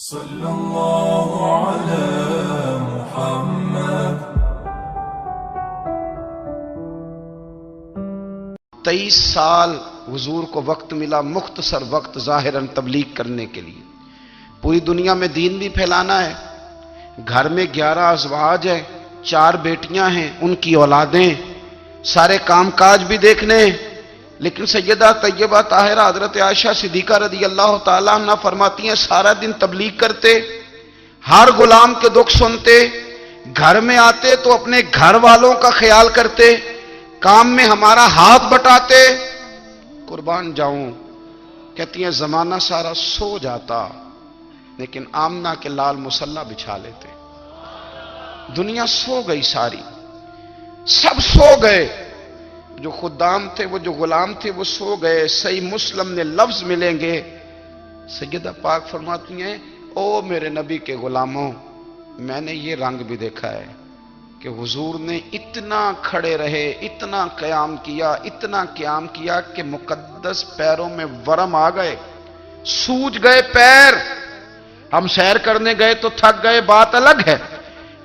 صلی اللہ علی محمد۔ 23 سال حضور کو وقت ملا، مختصر وقت ظاہراً تبلیغ کرنے کے لیے۔ پوری دنیا میں دین بھی پھیلانا ہے۔ گھر میں 11 ازواج ہیں، 4 بیٹیاں ہیں، ان کی اولادیں، سارے کام کاج بھی دیکھنے ہیں۔ لیکن سیدہ طیبہ طاہرہ حضرت عائشہ صدیقہ رضی اللہ تعالیٰ عنہ فرماتی ہیں سارا دن تبلیغ کرتے، ہر غلام کے دکھ سنتے، گھر میں آتے تو اپنے گھر والوں کا خیال کرتے، کام میں ہمارا ہاتھ بٹاتے۔ قربان جاؤں، کہتی ہیں زمانہ سارا سو جاتا لیکن آمنہ کے لال مصلی بچھا لیتے۔ دنیا سو گئی، ساری سب سو گئے، جو خدام تھے، وہ جو غلام تھے، وہ سو گئے۔ صحیح مسلم میں لفظ ملیں گے، سیدہ پاک فرماتی ہیں او میرے نبی کے غلاموں، میں نے یہ رنگ بھی دیکھا ہے کہ حضور نے اتنا کھڑے رہے، اتنا قیام کیا، اتنا قیام کیا کہ مقدس پیروں میں ورم آ گئے، سوج گئے پیر۔ ہم سیر کرنے گئے تو تھک گئے، بات الگ ہے،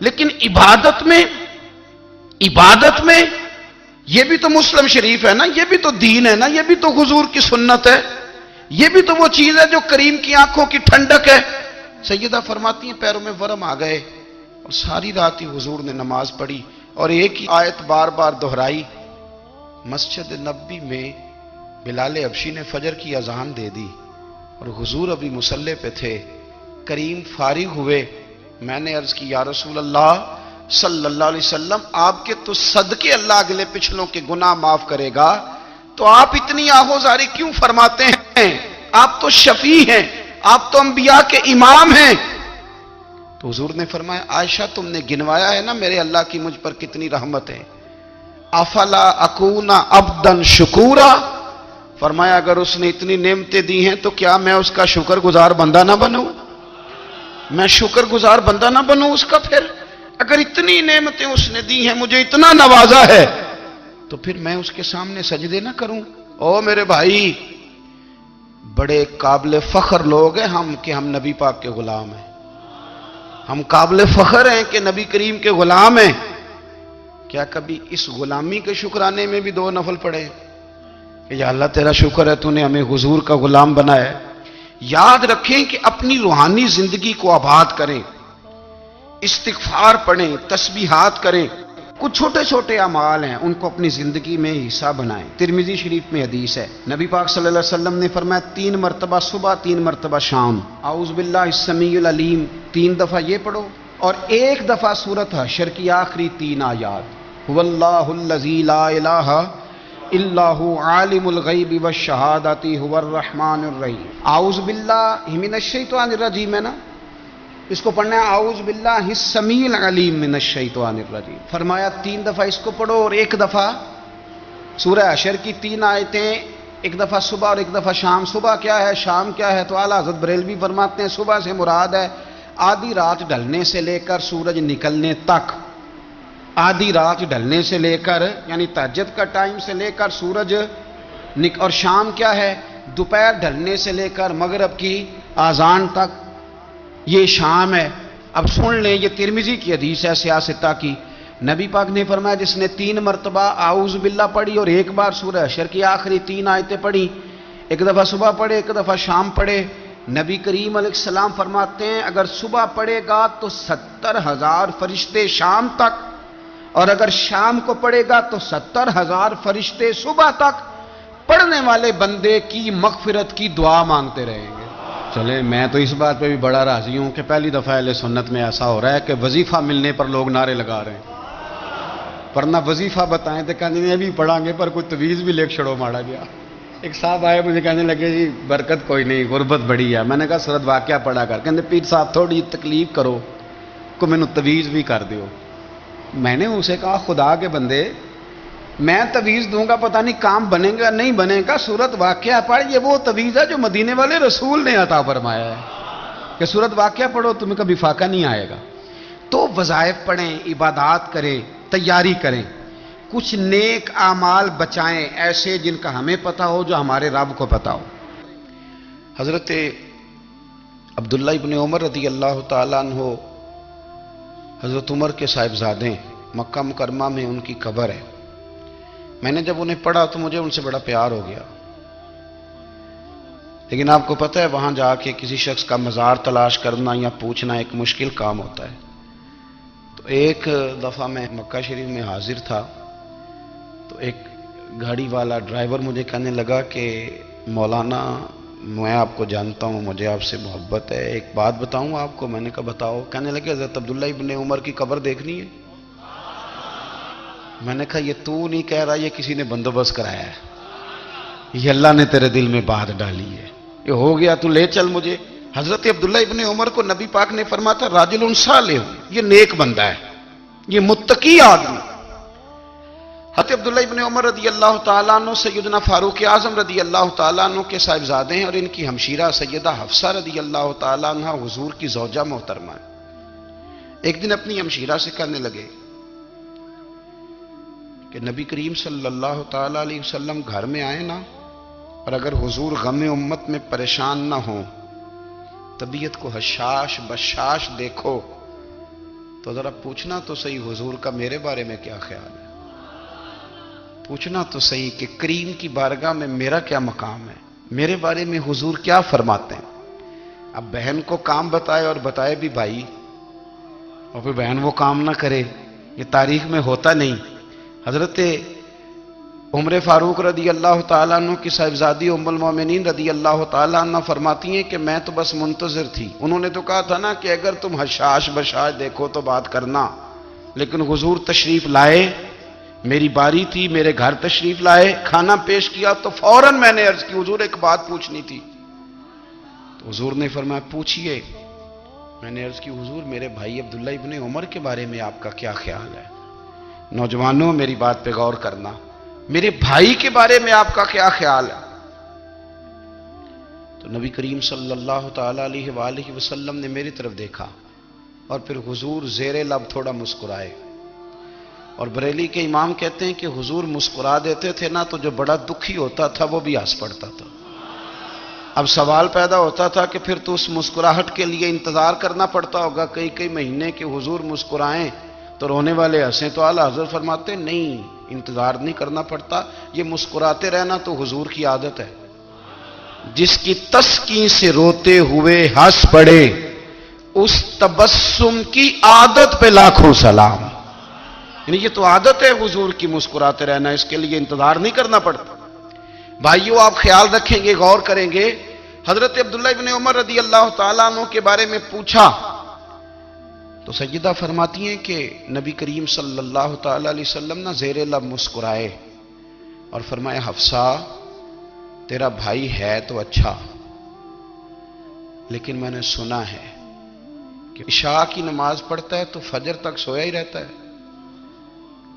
لیکن عبادت میں یہ بھی تو مسلم شریف ہے نا، یہ بھی تو دین ہے نا، یہ بھی تو حضور کی سنت ہے، یہ بھی تو وہ چیز ہے جو کریم کی آنکھوں کی ٹھنڈک ہے۔ سیدہ فرماتی ہیں پیروں میں ورم آ گئے، اور ساری رات ہی حضور نے نماز پڑھی اور ایک ہی آیت بار بار دہرائی۔ مسجد نبوی میں بلال حبشی نے فجر کی اذان دے دی اور حضور ابھی مصلی پہ تھے۔ کریم فارغ ہوئے، میں نے عرض کی یا رسول اللہ صلی اللہ علیہ وسلم، آپ کے تو صدقے اللہ اگلے پچھلوں کے گناہ معاف کرے گا، تو آپ اتنی آہوزاری کیوں فرماتے ہیں؟ آپ تو شفیع ہیں، آپ تو انبیاء کے امام ہیں۔ تو حضور نے فرمایا عائشہ تم نے گنوایا ہے نا میرے اللہ کی مجھ پر کتنی رحمت ہے، افلا اکون عبدا شکورا، فرمایا اگر اس نے اتنی نعمتیں دی ہیں تو کیا میں اس کا شکر گزار بندہ نہ بنوں؟ میں شکر گزار بندہ نہ بنوں اس کا؟ پھر اگر اتنی نعمتیں اس نے دی ہیں، مجھے اتنا نوازا ہے، تو پھر میں اس کے سامنے سجدے نہ کروں؟ او میرے بھائی، بڑے قابل فخر لوگ ہیں ہم کہ ہم نبی پاک کے غلام ہیں، ہم قابل فخر ہیں کہ نبی کریم کے غلام ہیں۔ کیا کبھی اس غلامی کے شکرانے میں بھی 2 نفل پڑھے کہ یا اللہ تیرا شکر ہے تو نے ہمیں حضور کا غلام بنایا ہے؟ یاد رکھیں کہ اپنی روحانی زندگی کو آباد کریں، استغفار پڑھیں، تسبیحات کریں، کچھ چھوٹے چھوٹے اعمال ہیں ان کو اپنی زندگی میں حصہ بنائیں۔ ترمذی شریف میں حدیث ہے، نبی پاک صلی اللہ علیہ وسلم نے فرمایا 3 مرتبہ صبح، 3 مرتبہ شام اعوذ باللہ السمیع العلیم 3 دفعہ یہ پڑھو، اور 1 دفعہ سورۃ حشر کی آخری 3 آیات، هو اللہ الذی لا الہ الا هو عالم الغیب والشہادۃ هو الرحمن الرحیم۔ اعوذ باللہ من الشیطان الرجیم ہے نا، اس کو پڑھنا ہے اعوذ باللہ السمیع العلیم من الشیطان الرجیم۔ فرمایا 3 دفعہ اس کو پڑھو اور 1 دفعہ سورہ حشر کی 3 آیتیں، 1 دفعہ صبح اور 1 دفعہ شام۔ صبح کیا ہے، شام کیا ہے؟ تو اعلیٰ حضرت بریلوی فرماتے ہیں صبح سے مراد ہے آدھی رات ڈھلنے سے لے کر سورج نکلنے تک، آدھی رات ڈھلنے سے لے کر یعنی تہجد کا ٹائم سے لے کر سورج اور شام کیا ہے؟ دوپہر ڈھلنے سے لے کر مغرب کی اذان تک، یہ شام ہے۔ اب سن لیں، یہ ترمذی کی حدیث ہے سیاستہ کی، نبی پاک نے فرمایا جس نے 3 مرتبہ اعوذ باللہ پڑھی اور 1 بار سورہ حشر کی آخری 3 آیتیں پڑھی، 1 دفعہ صبح پڑھے، 1 دفعہ شام پڑھے، نبی کریم علیہ السلام فرماتے ہیں اگر صبح پڑھے گا تو 70,000 فرشتے شام تک، اور اگر شام کو پڑھے گا تو 70,000 فرشتے صبح تک پڑھنے والے بندے کی مغفرت کی دعا مانگتے رہیں گے۔ چلے میں تو اس بات پہ بھی بڑا راضی ہوں کہ پہلی دفعہ اہل سنت میں ایسا ہو رہا ہے کہ وظیفہ ملنے پر لوگ نعرے لگا رہے ہیں، ورنہ وظیفہ بتائیں تو کہنے یہ بھی پڑھیں گے پر کوئی تویز بھی لکھ چھڑو ماڑا گیا۔ ایک صاحب آئے مجھے کہنے لگے جی برکت کوئی نہیں، غربت بڑی ہے۔ میں نے کہا سورۃ واقعہ پڑھا کر، کہنے پیر صاحب تھوڑی تکلیف کرو کو میں نے تویز بھی کر دیو۔ میں نے اسے کہا خدا کے بندے میں تویز دوں گا پتہ نہیں کام بنے گا نہیں بنے گا، سورۃ واقعہ پڑھ، یہ وہ تویز ہے جو مدینے والے رسول نے عطا فرمایا ہے کہ سورۃ واقعہ پڑھو تمہیں کبھی فاقہ نہیں آئے گا۔ تو وظائف پڑھیں، عبادات کریں، تیاری کریں، کچھ نیک اعمال بچائیں ایسے جن کا ہمیں پتہ ہو، جو ہمارے رب کو پتہ ہو۔ حضرت عبداللہ ابن عمر رضی اللہ تعالیٰ عنہ حضرت عمر کے صاحبزادے، مکہ مکرمہ میں ان کی قبر ہے۔ میں نے جب انہیں پڑھا تو مجھے ان سے بڑا پیار ہو گیا، لیکن آپ کو پتہ ہے وہاں جا کے کسی شخص کا مزار تلاش کرنا یا پوچھنا ایک مشکل کام ہوتا ہے۔ تو ایک دفعہ میں مکہ شریف میں حاضر تھا، تو ایک گاڑی والا ڈرائیور مجھے کہنے لگا کہ مولانا میں آپ کو جانتا ہوں، مجھے آپ سے محبت ہے، ایک بات بتاؤں آپ کو۔ میں نے کہا بتاؤ۔ کہنے لگے حضرت عبداللہ ابن عمر کی قبر دیکھنی ہے۔ میں نے کہا یہ تو نہیں کہہ رہا، یہ کسی نے بندوبست کرایا ہے، یہ اللہ نے تیرے دل میں بات ڈالی ہے، یہ ہو گیا تو لے چل مجھے۔ حضرت عبداللہ ابن عمر کو نبی پاک نے فرمایا تھا راجل صالح، یہ نیک بندہ ہے، یہ متقی آدمی۔ حضرت عبداللہ ابن عمر رضی اللہ تعالیٰ عنہ سیدنا فاروق اعظم رضی اللہ تعالیٰ عنہ کے صاحبزادے ہیں، اور ان کی ہمشیرہ سیدہ حفصہ رضی اللہ تعالیٰ عنہ حضور کی زوجہ محترمہ ہے۔ ایک دن اپنی ہمشیرہ سے کہنے لگے کہ نبی کریم صلی اللہ تعالیٰ علیہ وسلم گھر میں آئے نا، اور اگر حضور غم امت میں پریشان نہ ہوں، طبیعت کو حشاش بشاش دیکھو، تو ذرا پوچھنا تو صحیح حضور کا میرے بارے میں کیا خیال ہے، پوچھنا تو صحیح کہ کریم کی بارگاہ میں میرا کیا مقام ہے، میرے بارے میں حضور کیا فرماتے ہیں۔ اب بہن کو کام بتائے، اور بتائے بھی بھائی، اور پھر بہن وہ کام نہ کرے، یہ تاریخ میں ہوتا نہیں۔ حضرت عمر فاروق رضی اللہ تعالیٰ عنہ کی صاحبزادی ام المومنین رضی اللہ تعالیٰ عنہ فرماتی ہیں کہ میں تو بس منتظر تھی۔ انہوں نے تو کہا تھا نا کہ اگر تم حشاش بشاش دیکھو تو بات کرنا، لیکن حضور تشریف لائے، میری باری تھی، میرے گھر تشریف لائے، کھانا پیش کیا تو فوراً میں نے عرض کی حضور ایک بات پوچھنی تھی۔ تو حضور نے فرمایا پوچھئے۔ میں نے عرض کی حضور میرے بھائی عبداللہ ابن عمر کے بارے میں آپ کا کیا خیال ہے؟ نوجوانوں میری بات پہ غور کرنا، میرے بھائی کے بارے میں آپ کا کیا خیال ہے؟ تو نبی کریم صلی اللہ تعالیٰ علیہ وآلہ وسلم نے میری طرف دیکھا، اور پھر حضور زیر لب تھوڑا مسکرائے، اور بریلی کے امام کہتے ہیں کہ حضور مسکرا دیتے تھے نا تو جو بڑا دکھی ہوتا تھا وہ بھی ہنس پڑتا تھا۔ اب سوال پیدا ہوتا تھا کہ پھر تو اس مسکراہٹ کے لیے انتظار کرنا پڑتا ہوگا کئی مہینے کہ حضور مسکرائیں تو رونے والے ہنسیں، تو اعلیٰ حضرت فرماتے نہیں، انتظار نہیں کرنا پڑتا، یہ مسکراتے رہنا تو حضور کی عادت ہے۔ جس کی تسکین سے روتے ہوئے ہنس پڑے، اس تبسم کی عادت پہ لاکھوں سلام۔ یعنی یہ تو عادت ہے حضور کی مسکراتے رہنا، اس کے لیے انتظار نہیں کرنا پڑتا۔ بھائیو آپ خیال رکھیں گے، غور کریں گے، حضرت عبداللہ ابن عمر رضی اللہ تعالیٰ عنہ کے بارے میں پوچھا تو سیدہ فرماتی ہیں کہ نبی کریم صلی اللہ تعالیٰ علیہ وسلم نہ زیر لب مسکرائے اور فرمایا حفصہ تیرا بھائی ہے تو اچھا، لیکن میں نے سنا ہے کہ عشاء کی نماز پڑھتا ہے تو فجر تک سویا ہی رہتا ہے۔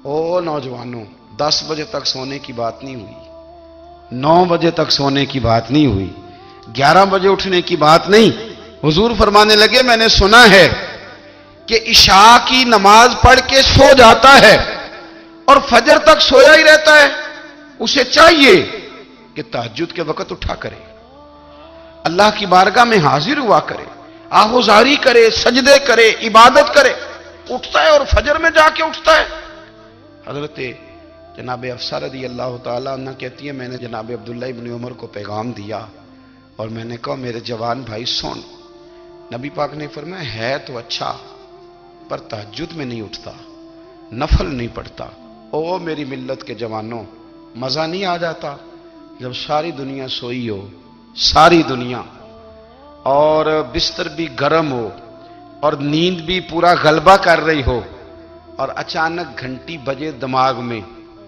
او نوجوانوں، 10 بجے تک سونے کی بات نہیں ہوئی، 9 بجے تک سونے کی بات نہیں ہوئی، 11 بجے اٹھنے کی بات نہیں۔ حضور فرمانے لگے میں نے سنا ہے کہ عشاء کی نماز پڑھ کے سو جاتا ہے اور فجر تک سویا ہی رہتا ہے، اسے چاہیے کہ تہجد کے وقت اٹھا کرے، اللہ کی بارگاہ میں حاضر ہوا کرے، آہوزاری کرے، سجدے کرے، عبادت کرے، اٹھتا ہے اور فجر میں جا کے اٹھتا ہے۔ حضرت جناب حفصہ رضی اللہ تعالیٰ عنہ کہتی ہے میں نے جناب عبداللہ ابن عمر کو پیغام دیا اور میں نے کہا میرے جوان بھائی سن، نبی پاک نے فرمایا ہے تو اچھا پر تہجد میں نہیں اٹھتا، نفل نہیں پڑھتا۔ او میری ملت کے جوانوں، مزہ نہیں آ جاتا جب ساری دنیا سوئی ہو، ساری دنیا، اور بستر بھی گرم ہو اور نیند بھی پورا غلبہ کر رہی ہو، اور اچانک گھنٹی بجے دماغ میں،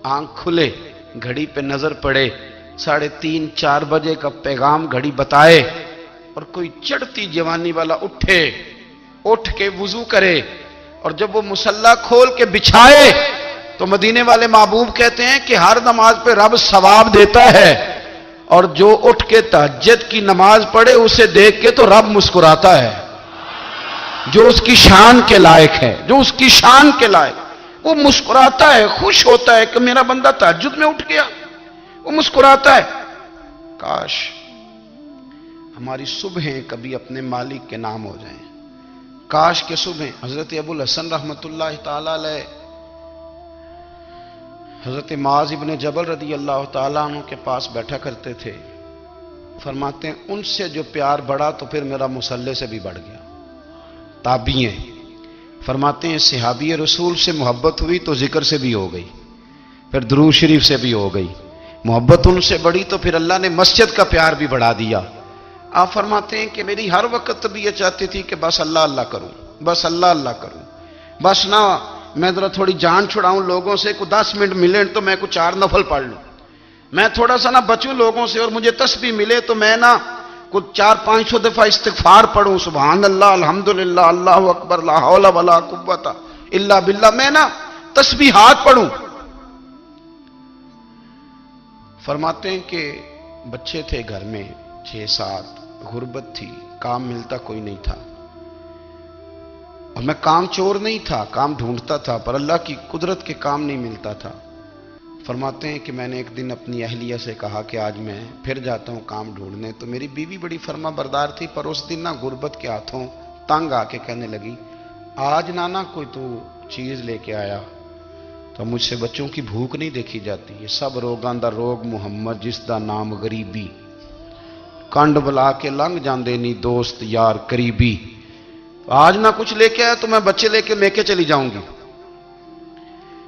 آنکھ کھلے، گھڑی پہ نظر پڑے، 3:30 4 بجے کا پیغام گھڑی بتائے، اور کوئی چڑھتی جوانی والا اٹھ کے وضو کرے، اور جب وہ مصلی کھول کے بچھائے تو مدینے والے محبوب کہتے ہیں کہ ہر نماز پہ رب ثواب دیتا ہے، اور جو اٹھ کے تہجد کی نماز پڑھے اسے دیکھ کے تو رب مسکراتا ہے، جو اس کی شان کے لائق ہے، جو اس کی شان کے لائق، وہ مسکراتا ہے، خوش ہوتا ہے کہ میرا بندہ تہجد میں اٹھ گیا، وہ مسکراتا ہے۔ کاش ہماری صبحیں کبھی اپنے مالک کے نام ہو جائیں. کاش کے صبح حضرت ابو الحسن رحمۃ اللہ تعالی علیہ حضرت معاذ ابن جبل رضی اللہ تعالیٰ عنہ کے پاس بیٹھا کرتے تھے. فرماتے ہیں ان سے جو پیار بڑھا تو پھر میرا مصلی سے بھی بڑھ گیا. تابعی ہیں. فرماتے ہیں صحابی رسول سے محبت ہوئی تو ذکر سے بھی ہو گئی, پھر درود شریف سے بھی ہو گئی. محبت ان سے بڑھی تو پھر اللہ نے مسجد کا پیار بھی بڑھا دیا. آپ فرماتے ہیں کہ میری ہر وقت طبیعت چاہتی تھی کہ بس اللہ اللہ کروں, بس اللہ اللہ کروں, بس نہ میں ذرا تھوڑی جان چھڑاؤں لوگوں سے, کو 10 منٹ ملے تو میں کچھ 4 نفل پڑھ لوں, میں تھوڑا سا نہ بچوں لوگوں سے, اور مجھے تسبیح ملے تو میں نہ کچھ 400-500 دفعہ استغفار پڑھوں, سبحان اللہ, الحمدللہ, اللہ اکبر, لا حول ولا قوت الا باللہ, میں نہ تسبیحات پڑھوں. فرماتے ہیں کہ بچے تھے گھر میں 6-7, غربت تھی, کام ملتا کوئی نہیں تھا, اور میں کام چور نہیں تھا, کام ڈھونڈتا تھا, پر اللہ کی قدرت کے کام نہیں ملتا تھا. فرماتے ہیں کہ میں نے ایک دن اپنی اہلیہ سے کہا کہ آج میں پھر جاتا ہوں کام ڈھونڈنے. تو میری بیوی بڑی فرما بردار تھی, پر اس دن نہ غربت کے ہاتھوں تنگ آ کے کہنے لگی, آج نانا کوئی تو چیز لے کے آیا, تو مجھ سے بچوں کی بھوک نہیں دیکھی جاتی. یہ سب روگاں دا روگ محمد جس دا نام غریبی, کنڈ بلا کے لنگ جاندے نہیں دوست یار قریبی. آج نہ کچھ لے کے آیا تو میں بچے لے کے میکے چلی جاؤں گی.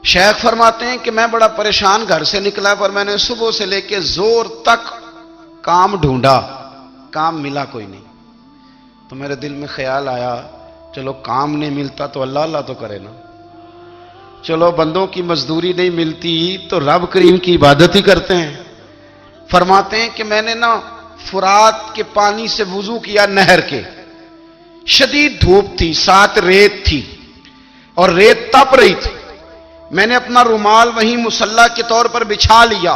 شیخ فرماتے ہیں کہ میں بڑا پریشان گھر سے نکلا, پر میں نے صبح سے لے کے زور تک کام ڈھونڈا, کام ملا کوئی نہیں. تو میرے دل میں خیال آیا, چلو کام نہیں ملتا تو اللہ اللہ تو کرے نا, چلو بندوں کی مزدوری نہیں ملتی تو رب کریم کی عبادت ہی کرتے ہیں. فرماتے ہیں کہ میں نے نا فرات کے پانی سے وضو کیا, نہر کے, شدید دھوپ تھی, ساتھ ریت تھی, اور ریت تپ رہی تھی. میں نے اپنا رومال وہیں مصلی کے طور پر بچھا لیا,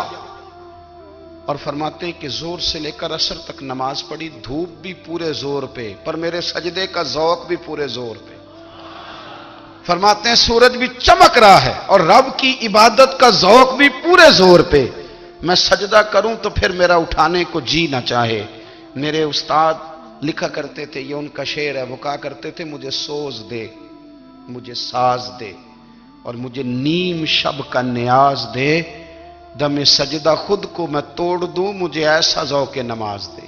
اور فرماتے ہیں کہ زور سے لے کر عصر تک نماز پڑھی. دھوپ بھی پورے زور پہ, پر میرے سجدے کا ذوق بھی پورے زور پہ. فرماتے ہیں سورج بھی چمک رہا ہے, اور رب کی عبادت کا ذوق بھی پورے زور پہ. میں سجدہ کروں تو پھر میرا اٹھانے کو جی نہ چاہے. میرے استاد لکھا کرتے تھے, یہ ان کا شعر ہے, وہ کہا کرتے تھے, مجھے سوز دے, مجھے ساز دے, اور مجھے نیم شب کا نیاز دے, دم سجدہ خود کو میں توڑ دوں, مجھے ایسا ذوق نماز دے.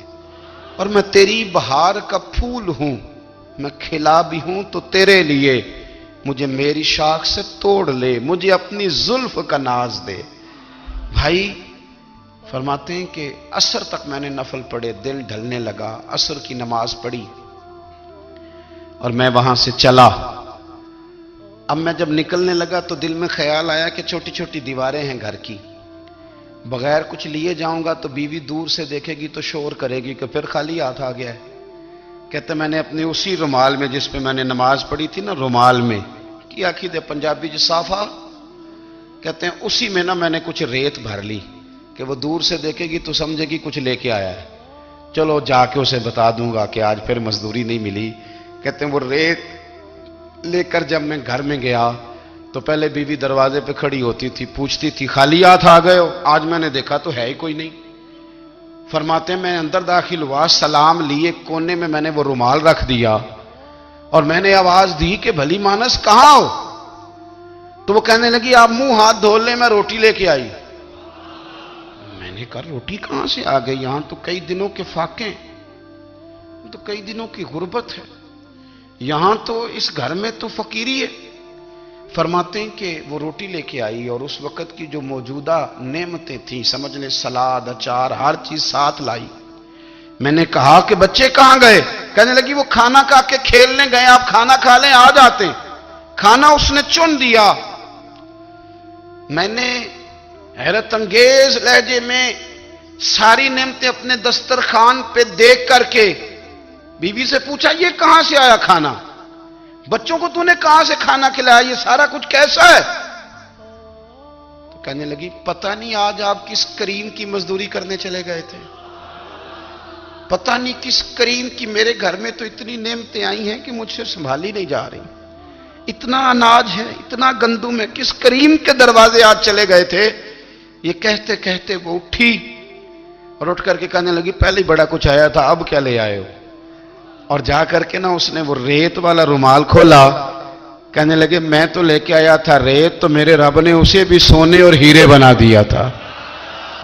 اور میں تیری بہار کا پھول ہوں, میں کھلا بھی ہوں تو تیرے لیے, مجھے میری شاخ سے توڑ لے, مجھے اپنی زلف کا ناز دے. بھائی فرماتے ہیں کہ عصر تک میں نے نفل پڑھے, دل ڈھلنے لگا, عصر کی نماز پڑھی اور میں وہاں سے چلا. اب میں جب نکلنے لگا تو دل میں خیال آیا کہ چھوٹی چھوٹی دیواریں ہیں گھر کی, بغیر کچھ لیے جاؤں گا تو بیوی دور سے دیکھے گی تو شور کرے گی کہ پھر خالی ہاتھ آ گیا ہے. کہتے میں نے اپنے اسی رومال میں جس پہ میں نے نماز پڑھی تھی نا, رومال میں کی آخی دے پنجابی جو صافہ کہتے ہیں, اسی میں نا میں نے کچھ ریت بھر لی کہ وہ دور سے دیکھے گی تو سمجھے گی کچھ لے کے آیا ہے, چلو جا کے اسے بتا دوں گا کہ آج پھر مزدوری نہیں ملی. کہتے ہیں وہ ریت لے کر جب میں گھر میں گیا تو پہلے بیوی دروازے پہ کھڑی ہوتی تھی, پوچھتی تھی خالی ہاتھ آ گئے ہو, آج میں نے دیکھا تو ہے ہی کوئی نہیں. فرماتے ہیں میں اندر داخل ہوا, سلام لیے, کونے میں نے وہ رومال رکھ دیا, اور میں نے آواز دی کہ بھلی مانس کہاں ہو. تو وہ کہنے لگی آپ منہ ہاتھ دھو لیں, میں روٹی لے کے آئی. میں نے کہا روٹی کہاں سے آ گئی, یہاں تو کئی دنوں کے فاقے, تو کئی دنوں کی غربت ہے, یہاں تو اس گھر میں تو فقیری ہے. فرماتے ہیں کہ وہ روٹی لے کے آئی, اور اس وقت کی جو موجودہ نعمتیں تھیں, سمجھ لیں سلاد, اچار, ہر چیز ساتھ لائی. میں نے کہا کہ بچے کہاں گئے, کہنے لگی وہ کھانا کھا کے کھیلنے گئے, آپ کھانا کھا لیں آ جاتے ہیں. کھانا اس نے چن دیا. میں نے حیرت انگیز لہجے میں ساری نعمتیں اپنے دسترخوان پہ دیکھ کر کے بیوی سے پوچھا یہ کہاں سے آیا کھانا, بچوں کو تو نے کہاں سے کھانا کھلایا, یہ سارا کچھ کیسا ہے. تو کہنے لگی پتہ نہیں آج آپ کس کریم کی مزدوری کرنے چلے گئے تھے, پتہ نہیں کس کریم کی, میرے گھر میں تو اتنی نعمتیں آئی ہیں کہ مجھ سے سنبھالی نہیں جا رہی, اتنا اناج ہے, اتنا گندم ہے, کس کریم کے دروازے آج چلے گئے تھے. یہ کہتے کہتے وہ اٹھی اور اٹھ کر کے کہنے لگی پہلے ہی بڑا کچھ آیا تھا، اب کیا لے آئے ہو؟ اور جا کر کے نا اس نے وہ ریت والا رومال کھولا، کہنے لگے میں تو لے کے آیا تھا ریت، تو میرے رب نے اسے بھی سونے اور ہیرے بنا دیا تھا۔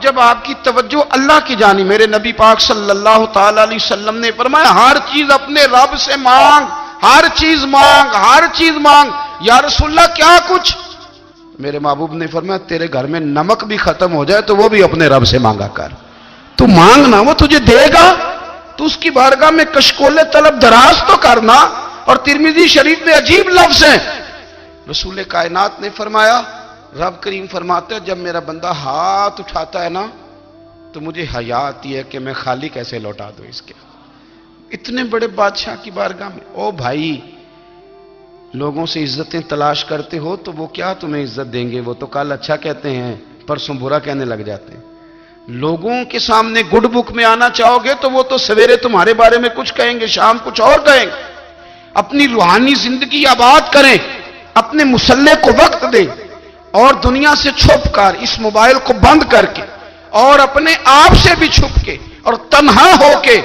جب آپ کی توجہ اللہ کی جانی، میرے نبی پاک صلی اللہ تعالی علیہ وسلم نے فرمایا ہر چیز اپنے رب سے مانگ، ہر چیز مانگ، ہر چیز مانگ۔ یا رسول اللہ کیا کچھ؟ میرے محبوب نے فرمایا تیرے گھر میں نمک بھی ختم ہو جائے تو وہ بھی اپنے رب سے مانگا کر، تو مانگنا وہ تجھے دے گا، تو اس کی بارگاہ میں کشکول طلب دراز تو کرنا۔ اور ترمذی شریف میں عجیب لفظ ہیں، رسول کائنات نے فرمایا، رب کریم فرماتے ہیں جب میرا بندہ ہاتھ اٹھاتا ہے نا تو مجھے حیا آتی ہے کہ میں خالی کیسے لوٹا دوں اس کے۔ اتنے بڑے بادشاہ کی بارگاہ میں، او بھائی لوگوں سے عزتیں تلاش کرتے ہو تو وہ کیا تمہیں عزت دیں گے؟ وہ تو کل اچھا کہتے ہیں پرسوں برا کہنے لگ جاتے ہیں۔ لوگوں کے سامنے گڈ بک میں آنا چاہو گے تو وہ تو سویرے تمہارے بارے میں کچھ کہیں گے، شام کچھ اور کہیں گے۔ اپنی روحانی زندگی آباد کریں، اپنے مسلح کو وقت دیں، اور دنیا سے چھپ کر اس موبائل کو بند کر کے اور اپنے آپ سے بھی چھپ کے اور تنہا ہو کے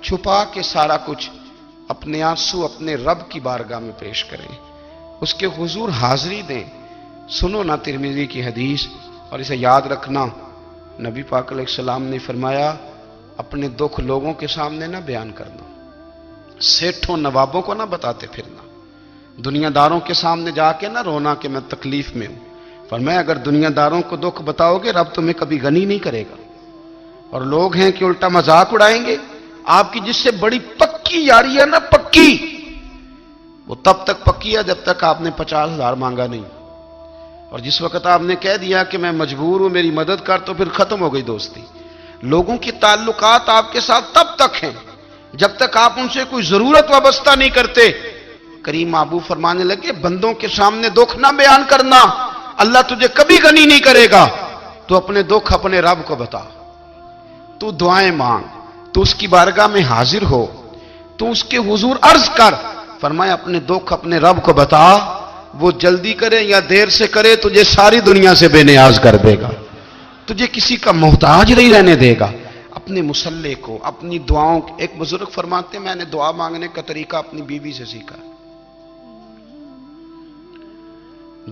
چھپا کے سارا کچھ اپنے آنسو اپنے رب کی بارگاہ میں پیش کریں، اس کے حضور حاضری دیں۔ سنو نا ترمذی کی حدیث، اور اسے یاد رکھنا، نبی پاک علیہ السلام نے فرمایا اپنے دکھ لوگوں کے سامنے نہ بیان کرنا، سیٹھوں نوابوں کو نہ بتاتے پھرنا، دنیا داروں کے سامنے جا کے نہ رونا کہ میں تکلیف میں ہوں۔ فرمایا اگر دنیا داروں کو دکھ بتاؤ گے رب تمہیں کبھی غنی نہیں کرے گا، اور لوگ ہیں کہ الٹا مذاق اڑائیں گے۔ آپ کی جس سے بڑی پکی یاری ہے نا، پکی، وہ تب تک پکی ہے جب تک آپ نے 50,000 مانگا نہیں، اور جس وقت آپ نے کہہ دیا کہ میں مجبور ہوں میری مدد کر تو پھر ختم ہو گئی دوستی۔ لوگوں کی تعلقات آپ کے ساتھ تب تک ہیں جب تک آپ ان سے کوئی ضرورت وابستہ نہیں کرتے۔ کریم محبوب فرمانے لگے بندوں کے سامنے دکھ نہ بیان کرنا، اللہ تجھے کبھی غنی نہیں کرے گا۔ تو اپنے دکھ اپنے رب کو بتا، تو دعائیں مانگ، تو اس کی بارگاہ میں حاضر ہو، تو اس کے حضور عرض کر۔ فرمایا اپنے دکھ اپنے رب کو بتا، وہ جلدی کرے یا دیر سے کرے تجھے ساری دنیا سے بے نیاز کر دے گا، تجھے کسی کا محتاج نہیں رہنے دے گا۔ اپنے مسلح کو، اپنی دعاؤں، ایک بزرگ فرماتے ہیں میں نے دعا مانگنے کا طریقہ اپنی بیوی سے سیکھا۔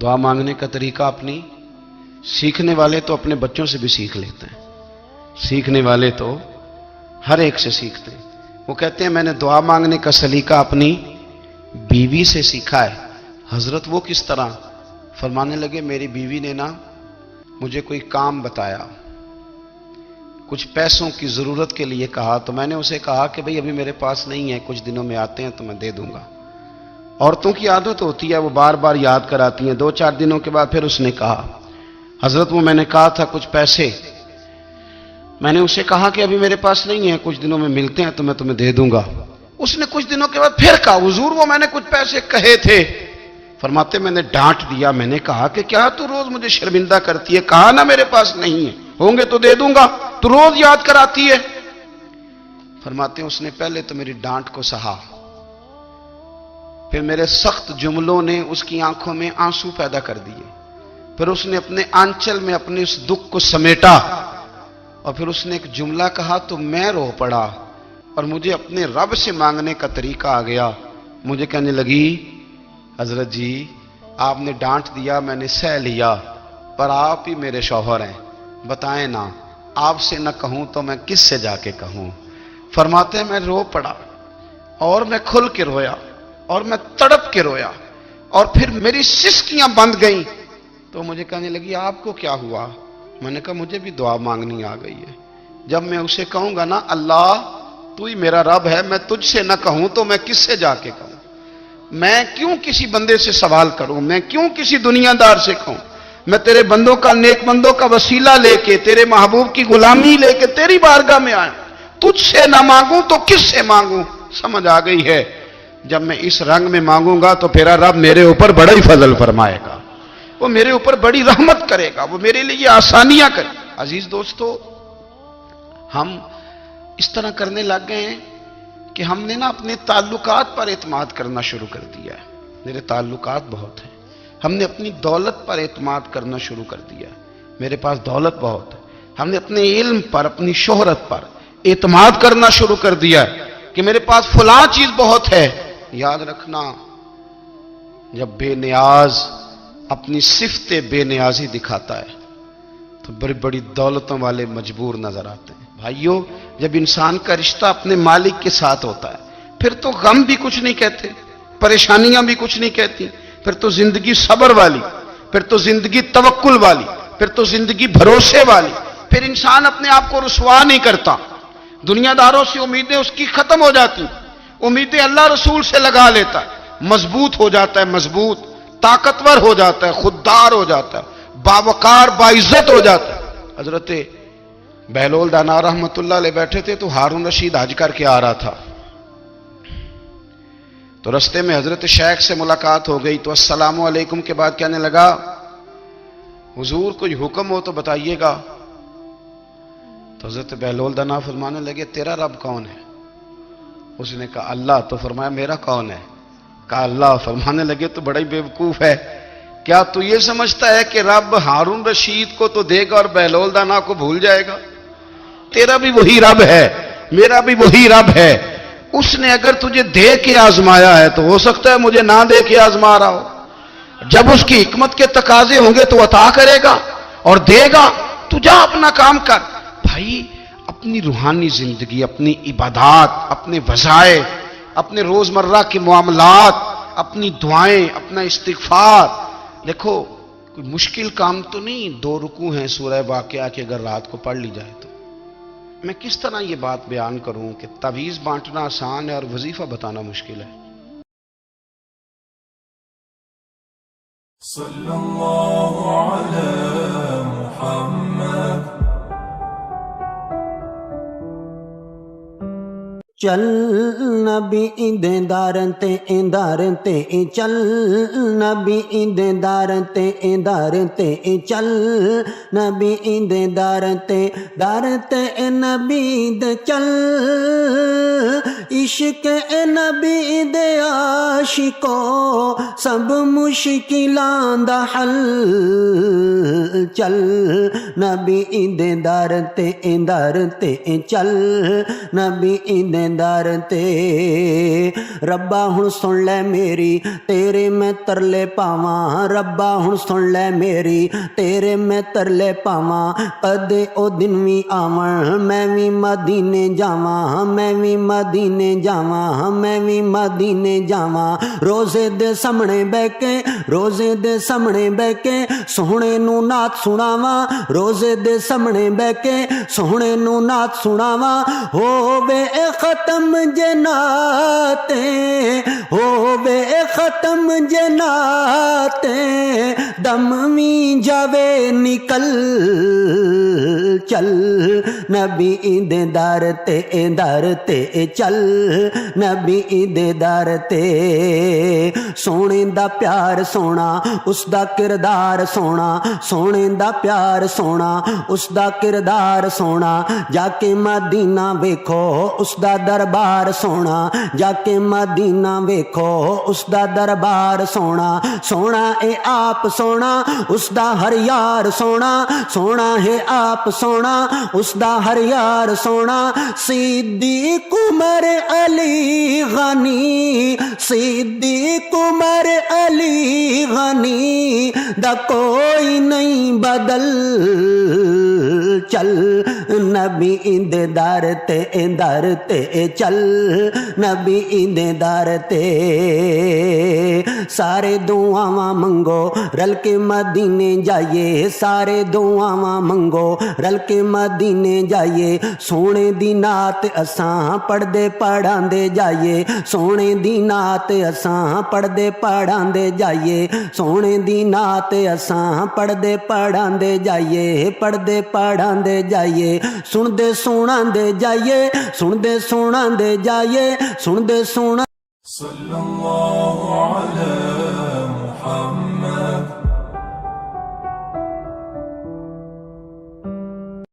دعا مانگنے کا طریقہ اپنی، سیکھنے والے تو اپنے بچوں سے بھی سیکھ لیتے ہیں، سیکھنے والے تو ہر ایک سے سیکھتے ہیں۔ وہ کہتے ہیں میں نے دعا مانگنے کا سلیقہ اپنی بیوی سے سیکھا ہے۔ حضرت وہ کس طرح؟ فرمانے لگے میری بیوی نے نا مجھے کوئی کام بتایا، کچھ پیسوں کی ضرورت کے لیے کہا، تو میں نے اسے کہا کہ بھئی ابھی میرے پاس نہیں ہے، کچھ دنوں میں آتے ہیں تو میں دے دوں گا۔ عورتوں کی عادت ہوتی ہے وہ بار بار یاد کراتی ہیں، 2-4 دنوں کے بعد پھر اس نے کہا حضرت وہ میں نے کہا تھا کچھ پیسے، میں نے اسے کہا کہ ابھی میرے پاس نہیں ہے، کچھ دنوں میں ملتے ہیں تو میں تمہیں دے دوں گا۔ اس نے کچھ دنوں کے بعد پھر کہا حضور وہ میں نے کچھ پیسے کہے تھے۔ فرماتے میں نے ڈانٹ دیا، میں نے کہا کہ کیا تو روز مجھے شرمندہ کرتی ہے، کہا نا میرے پاس نہیں ہے، ہوں گے تو دے دوں گا، تو روز یاد کراتی ہے۔ فرماتے ہیں اس نے پہلے تو میری ڈانٹ کو سہا، پھر میرے سخت جملوں نے اس کی آنکھوں میں آنسو پیدا کر دیے، پھر اس نے اپنے آنچل میں اپنے اس دکھ کو سمیٹا، اور پھر اس نے ایک جملہ کہا تو میں رو پڑا، اور مجھے اپنے رب سے مانگنے کا طریقہ آ گیا۔ مجھے کہنے لگی حضرت جی آپ نے ڈانٹ دیا میں نے سہ لیا، پر آپ ہی میرے شوہر ہیں، بتائیں نا آپ سے نہ کہوں تو میں کس سے جا کے کہوں۔ فرماتے ہیں میں رو پڑا، اور میں کھل کے رویا، اور میں تڑپ کے رویا، اور پھر میری سسکیاں بند گئیں۔ تو مجھے کہنے لگی آپ کو کیا ہوا؟ میں نے کہا مجھے بھی دعا مانگنی آ گئی ہے، جب میں اسے کہوں گا نا اللہ تو ہی میرا رب ہے، میں تجھ سے نہ کہوں تو میں کس سے جا کے کہوں؟ میں کیوں کسی بندے سے سوال کروں؟ میں کیوں کسی دنیا دار سے کہوں؟ میں تیرے بندوں کا، نیک بندوں کا وسیلہ لے کے، تیرے محبوب کی غلامی لے کے تیری بارگاہ میں آیا، تجھ سے نہ مانگوں تو کس سے مانگوں؟ سمجھ آ گئی ہے جب میں اس رنگ میں مانگوں گا تو پھر رب میرے اوپر بڑا ہی فضل فرمائے گا، وہ میرے اوپر بڑی رحمت کرے گا، وہ میرے لیے آسانیاں کرے گا۔ عزیز دوستو ہم اس طرح کرنے لگ گئے ہیں کہ ہم نے نا اپنے تعلقات پر اعتماد کرنا شروع کر دیا ہے۔ میرے تعلقات بہت ہیں، ہم نے اپنی دولت پر اعتماد کرنا شروع کر دیا ہے، میرے پاس دولت بہت ہے، ہم نے اپنے علم پر، اپنی شہرت پر اعتماد کرنا شروع کر دیا کہ میرے پاس فلاں چیز بہت ہے. یاد رکھنا، جب بے نیاز اپنی صفت بے نیازی دکھاتا ہے تو بڑی بڑی دولتوں والے مجبور نظر آتے ہیں. بھائیو، جب انسان کا رشتہ اپنے مالک کے ساتھ ہوتا ہے پھر تو غم بھی کچھ نہیں کہتے، پریشانیاں بھی کچھ نہیں کہتی، پھر تو زندگی صبر والی، پھر تو زندگی توکل والی، پھر تو زندگی بھروسے والی. پھر انسان اپنے آپ کو رسوا نہیں کرتا. دنیا داروں سے امیدیں اس کی ختم ہو جاتی، امیدیں اللہ رسول سے لگا لیتا ہے، مضبوط ہو جاتا ہے، مضبوط، طاقتور ہو جاتا ہے، خوددار ہو جاتا ہے، باوقار باعزت ہو جاتا ہے. حضرت بہلول دانا رحمت اللہ علیہ بیٹھے تھے تو ہارون رشید حج کر کے آ رہا تھا. تو رستے میں حضرت شیخ سے ملاقات ہو گئی تو السلام علیکم کے بعد کہنے لگا، حضور کوئی حکم ہو تو بتائیے گا. تو حضرت بہلول دانا فرمانے لگے، تیرا رب کون ہے؟ اس نے کہا اللہ. تو فرمایا میرا کون ہے؟ کہا اللہ. فرمانے لگے تو بڑا ہی بیوقوف ہے، کیا تو یہ سمجھتا ہے کہ رب ہارون رشید کو تو دے گا اور بہلول دانا کو بھول جائے گا؟ تیرا بھی وہی رب ہے، میرا بھی وہی رب ہے. اس نے اگر تجھے دے کے آزمایا ہے تو ہو سکتا ہے مجھے نہ دے کے آزما رہا ہو. جب اس کی حکمت کے تقاضے ہوں گے تو عطا کرے گا اور دے گا. تو جا اپنا کام کر. بھائی، اپنی روحانی زندگی، اپنی عبادات، اپنے وظائف، اپنے روزمرہ کے معاملات، اپنی دعائیں، اپنا استغفار. دیکھو کوئی مشکل کام تو نہیں، 2 رکوع ہیں سورہ واقعہ کے، اگر رات کو پڑھ لی جائے تو. میں کس طرح یہ بات بیان کروں کہ تعویذ بانٹنا آسان ہے اور وظیفہ بتانا مشکل ہے. صلی اللہ علی محمد. چل نبی ایندارن تے ایندارن تے چل نبی ایندارن تے ایندارن تے چل نبی ایندارن تے دارن تے نبی دے چل عشق نبی دے عاشقو سب مشکلاں دا حل. چل نبی ایندارن تے ایندارن تے چل نبی ایندار تے. ربا ہن سن لے میری تیرے میں ترلے پاواں، ربا ہن سن لے میری تیرے میں ترلے پاواں. کدے او دن وی آون میں وی مدینے جاواں، میں وی مدینے جاواں، میں وی مدینے جاواں. روزے دے سامنے بہ کے، روزے دے سامنے بہ کے سوہنے نو نعت سناواں، روزے دے سامنے بہ کے سوہنے نو نعت سناواں. ہووے ختم جناتیں، ہووے ختم جناتیں، دم وی جاوے نکل. چل نبی دے در تے در تے چل نبی دے در تے. سونے دا پیار سونا اس دا کردار سونا، سونے دا پیار سونا اس دا کردار سونا. جا کے مدینہ ویکھو اس دا دربار سونا، جا کے مدینہ ویکھو اس دا دربار سونا. سونا اے آپ سونا اس دا ہر یار سونا، سونا ہے آپ سونا اس دا ہر یار سونا. صدیق عمر علی غنی، صدیق عمر علی غنی دا کوئی نہیں بدل. چل نبی دے در تے در تے چل نبی دے در تے. سارے دعاواں منگو رل کے مدینے جائیے، سارے دعاواں منگو رل کے مدینے جائیے. سونے دی نعت اساں پڑھ دے پڑھاں دے جائیے، سونے دی نعت اساں پڑھ دے پڑھاں دے جائیے، سونے دی نعت اساں پڑھ دے پڑھاں دے جائیے، پڑھ دے پڑھاں دے جائیے. سن دے سونا دے جائیے، سن دے سونا دے جائیے، سن دے سونا. صلی اللہ علی